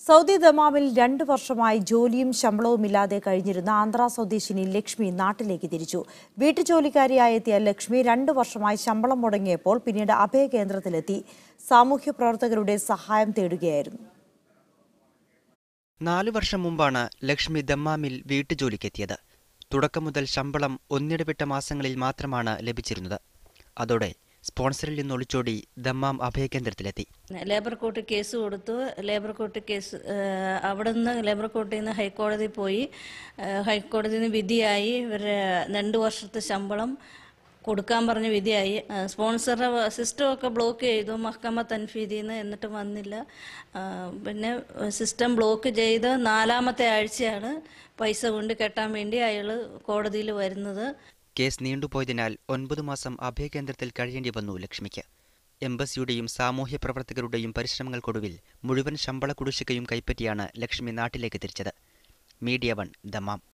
Saudi ദമാമിൽ 2 വർഷമായി ജോലിയും ശമ്പളവുമില്ലാതെ കഴിഞ്ഞിരുന്ന ആന്ധ്ര സ്വദേശിനി ലക്ഷ്മി നാട്ടിലേക്ക് തിരിച്ചു. വീട്ടുജോലിക്കാരിയായി എത്തിയ ലക്ഷ്മി 2 വർഷമായി ശമ്പളം മുടങ്ങിയപ്പോൾ പിന്നീട് അഭയകേന്ദ്രത്തിലെത്തി സാമൂഹ്യ പ്രവർത്തകരുടെ സഹായം തേടുകയായിരുന്നു. 4 വർഷം മുമ്പാണ് ലക്ഷ്മി ദമ്മാമിൽ വീട്ടുജോലിക്കെത്തിയത്. തുടക്കം മുതൽ ശമ്പളം ഒന്നിടവിട്ട മാസങ്ങളിൽ മാത്രമാണ് ലഭിച്ചിരുന്നത്. അതോടെ സ്പോൺസറിൽ നിന്ന് ഒളിച്ചോടി ദമ്മാം അഭയകേന്ദ്രത്തിലെത്തി. ലേബർ കോർട്ട് കേസ് കൊടുത്തു. ലേബർ കോർട്ട് കേസ് അവിടെ നിന്ന് ലേബർ കോർട്ടിൽ നിന്ന് ഹൈക്കോടതി പോയി. ഹൈക്കോടതിയിൽ നിന്ന് വിധിയായി. ഇവരുടെ 2 വർഷത്തെ ശമ്പളം കൊടുക്കാൻ പറഞ്ഞ വിധിയായി. സ്പോൺസറുടെ സിസ്റ്റമൊക്കെ ബ്ലോക്ക് ചെയ്തു മഹ്കമ തൻഫീദിൽ നിന്ന്. എന്നിട്ട് വന്നില്ല. പിന്നെ സിസ്റ്റം ബ്ലോക്ക് ചെയ്ത് 4ാമത്തെ ആഴ്ചയാണ് പൈസ കൊണ്ട് കെട്ടാൻ വേണ്ടി അയാൾ കോടതിയിൽ വരുന്നത്. കേസ് നീണ്ടുപോയതിനാൽ 9 മാസം അഭയകേന്ദ്രത്തിൽ കഴിയേണ്ടി വന്നു ലക്ഷ്മിക്ക്. എംബസിയുടെയും സാമൂഹ്യ പ്രവർത്തകരുടെയും പരിശ്രമങ്ങൾക്കൊടുവിൽ മുഴുവൻ ശമ്പള കുടിശ്ശികയും കൈപ്പറ്റിയാണ് ലക്ഷ്മി നാട്ടിലേക്ക് തിരിച്ചത്. Media 1 Dammam.